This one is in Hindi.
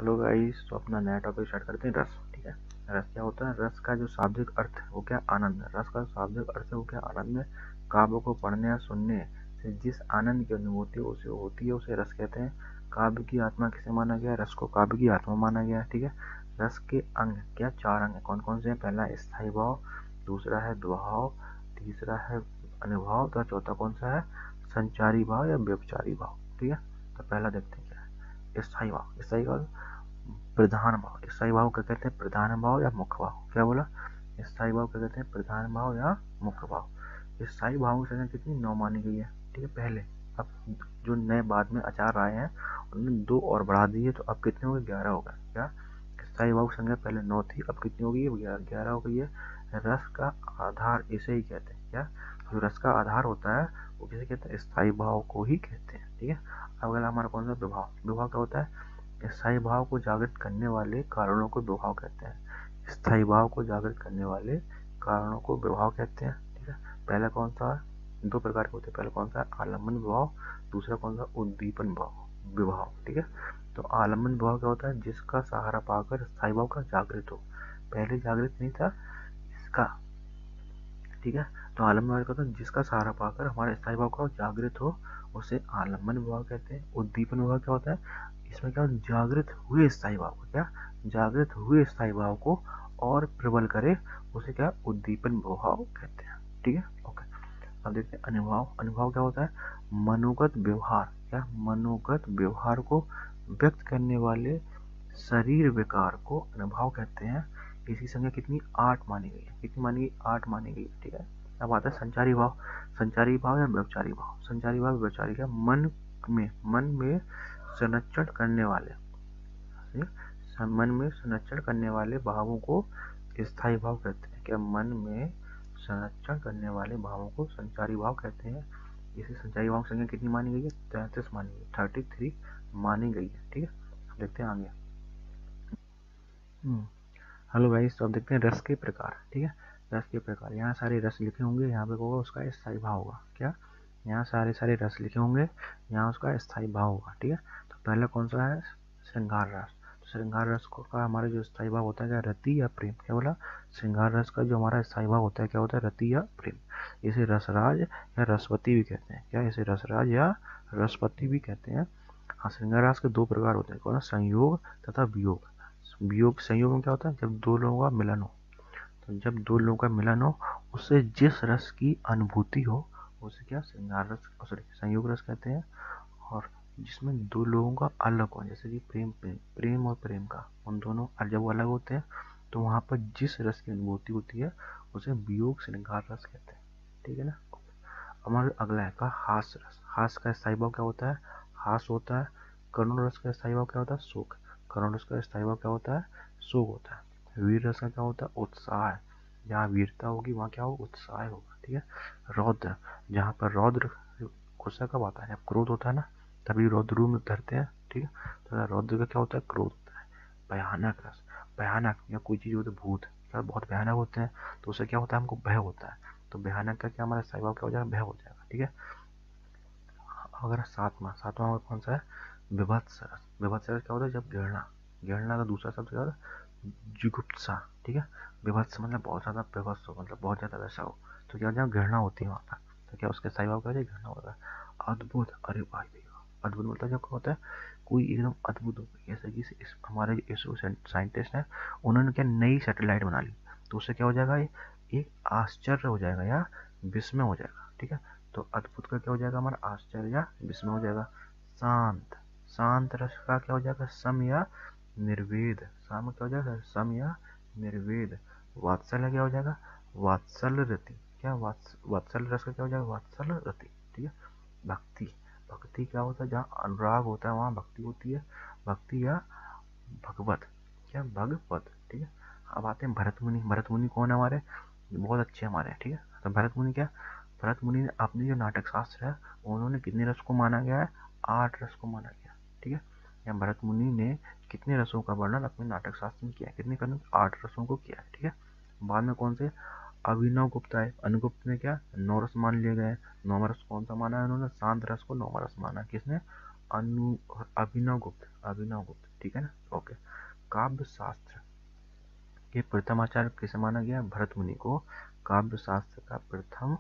हेलो गाइस, तो अपना नया टॉपिक स्टार्ट करते हैं। रस। ठीक है, रस क्या होता है? रस का जो शाब्दिक अर्थ है वो क्या? आनंद है। रस का शाब्दिक अर्थ है वो क्या? आनंद है। काव्य को पढ़ने या सुनने से जिस आनंद की अनुभूति उसे होती है उसे रस कहते हैं। काव्य की आत्मा किसे माना गया? रस को काव्य की आत्मा माना गया। ठीक है, रस के अंग क्या? 4 अंग है। कौन कौन से हैं? पहला स्थायी भाव, दूसरा है द्वभाव, तीसरा है अनुभव, तो चौथा कौन सा है? संचारी भाव या व्यभिचारी भाव। ठीक है, तो पहला देखते हैं क्या है। स्थायी भाव। स्थायी भाव प्रधान भाव। स्थायी भाव क्या कहते हैं? प्रधान भाव या मुख्य भाव। क्या बोला? स्थायी भाव क्या कहते हैं? प्रधान भाव या मुख्य भाव। स्थायी भाव की संख्या कितनी? 9 मानी गई है। ठीक है, पहले। अब जो नए बाद में आचार्य आए हैं उन्होंने 2 और बढ़ा दी है, तो अब कितने हो गए? 11 हो गए। क्या? स्थायी भाव की संख्या पहले 9 थी, अब कितनी हो गई है? 11 हो गई है। रस का आधार इसे ही कहते हैं। क्या? जो रस का आधार होता है वो किसे कहते हैं? स्थायी भाव को ही कहते हैं। ठीक है, अब अगला हमारा कौन सा? विभाव। विभाव क्या होता है? स्थायी भाव को जागृत करने वाले कारणों को विभाव कहते हैं। स्थायी भाव को जागृत करने वाले कारणों को विभाव कहते हैं। ठीक है, पहला कौन सा? 2 प्रकार के होते हैं। पहला कौन सा? आलम्बन विभाव, दूसरा कौन सा? उद्दीपन विभाव। ठीक है, तो आलम्बन विभाव क्या होता है? जिसका सहारा पाकर स्थायी भाव का जागृत हो। पहले जागृत नहीं था इसका। ठीक है, तो आलम्बन विभाव क्या होता है? जिसका सहारा पाकर हमारे स्थायी भाव का जागृत हो उसे आलम्बन विभाव कहते हैं। उद्दीपन विभाव क्या होता है? इसमें क्या? जागृत हुए स्थायी भाव को क्या? जागृत हुए स्थायी भाव को और प्रबल करे उसे क्या? उद्दीपन भाव कहते हैं। ठीक है, ओके। अब देखते हैं अनुभव। अनुभव क्या होता है? मनोगत व्यवहार। क्या? मनोगत व्यवहार को व्यक्त करने वाले शरीर विकार को अनुभव कहते हैं। इसकी संख्या कितनी? 8 मानी गई है। कितनी मानी गई? 8 मानी गई है। ठीक है, अब आता है संचारी भाव। संचारी भाव या व्यभिचारी भाव। संचारी भाव व्यभिचारी क्या? मन में संरक्षण करने वाले मन में संरक्षण करने वाले भावों को स्थायी भाव कहते हैं। क्या? मन में संरक्षण करने वाले भावों को संचारी भाव कहते हैं। इसे संचारी भाव की संख्या कितनी मानी गई है? 33 मानी गई, 33 मानी गई है। ठीक है, अब देखते हैं आगे। हेलो गाइस, तो अब देखते हैं रस के प्रकार। ठीक है, रस के प्रकार। यहाँ सारे रस लिखे होंगे, यहाँ पे होगा उसका स्थायी भाव होगा। क्या? यहाँ सारे रस लिखे होंगे, यहाँ उसका स्थायी भाव होगा। ठीक है, तो पहला कौन सा है? श्रृंगार रस। तो श्रृंगार रस का हमारा जो स्थायी भाव होता है क्या? रति या प्रेम। क्या बोला? श्रृंगार रस का जो हमारा स्थायी भाव होता है क्या होता है? रति या प्रेम। इसे रसराज या रसवती भी कहते हैं। क्या? इसे रसराज या रसवती भी कहते हैं। हाँ, श्रृंगार रस के 2 प्रकार होते हैं। कौन? संयोग तथा वियोग। वियोग, संयोग में क्या होता है? जब 2 लोगों का मिलन हो। तो जब 2 लोगों का मिलन हो उससे जिस रस की अनुभूति हो उसे क्या? श्रृंगार रस, सॉरी, संयोग रस कहते हैं। और जिसमें 2 लोगों का अलग हो, जैसे कि प्रेम और प्रेम का, उन दोनों जब अलग होते हैं तो वहां पर जिस रस की अनुभूति होती है उसे वियोग श्रृंगार रस कहते हैं। ठीक है ना। हमारा अगला है का हास्य रस। हास्य का स्थायी भाव क्या होता है? हास्य होता है। करुण रस का स्थायी भाव क्या होता है? शोक। करुण रस का स्थायी भाव क्या होता है? शोक होता है। वीर रस का क्या होता है? उत्साह है। जहाँ वीरता होगी वहाँ क्या होगा? उत्साह होगा। ठीक है, रौद्र, जहाँ पर रौद्र, गुस्सा कब आता है? जब क्रोध होता है ना, तभी रौद्र रूप में धरते हैं। ठीक है, तो रौद्र का क्या होता है? क्रोध होता है। भयानक रस, भयानक या कोई चीज होती है, भूत क्या बहुत भयानक होते हैं, तो उससे क्या होता है? हमको भय होता है। तो भयानक का क्या? हमारा स्थायी भाव क्या हो जाएगा? भय हो जाएगा। ठीक है, अगर सातवां कौन सा है? विभत्स रस। विभत्स रस क्या होता है? जब घृणा, घृणा का दूसरा शब्द क्या होता है? जुगुप्सा। ठीक है, विभत्स मतलब बहुत ज्यादा विभत्स हो, मतलब बहुत ज्यादा वैसा हो। तो क्या? जहाँ घृणा होती है वहां पर, तो क्या उसके स्थायी भाव क्या हो जाएगा? घृणा होता है। अद्भुत, अरे भाई भैया, अद्भुत मतलब जब क्या होता है? कोई एकदम अद्भुत हो गई, जैसे कि हमारे इसरो साइंटिस्ट हैं, उन्होंने क्या नई सैटेलाइट बना ली, तो उससे क्या हो जाएगा? एक आश्चर्य हो जाएगा या विस्मय हो जाएगा। ठीक है, तो अद्भुत का क्या हो जाएगा? हमारा आश्चर्य या विस्मय हो जाएगा। शांत, शांत रस का क्या हो जाएगा? सम या निर्वेद। शाम क्या हो जाएगा? सम या निर्वेद। वात्सल्य क्या हो जाएगा? वात्सल रति। क्या? वात्सल रस का क्या हो जाएगा? वात्सल रति। ठीक है, भक्ति, भक्ति क्या होता है? जहाँ अनुराग होता है वहाँ भक्ति होती है। भक्ति या भगवत। क्या? भगवत। ठीक है, अब आते हैं भरत मुनि। भरत मुनि कौन है हमारे? बहुत अच्छे हमारे। ठीक है, तो भरत मुनि क्या? भरत मुनि ने अपने जो नाटक शास्त्र है उन्होंने कितने रस को माना गया है? 8 रस को माना गया। ठीक है, या भरत मुनि ने कितने रसों का वर्णन अपने नाटक शास्त्र में किया है? कितने करने? 8 रसों को किया है। ठीक है, बाद में कौन से? अभिनव गुप्ता है, अनुगुप्त ने क्या? 9 रस मान लिए गए। 9वां रस कौन सा माना है उन्होंने? शांत रस को 9वां रस माना। किसने? अभिनव गुप्त। अभिनवगुप्त, ठीक है ना। ओके। काव्य शास्त्र के प्रथम आचार्य किसे माना गया? भरत मुनि को काव्य शास्त्र का प्रथम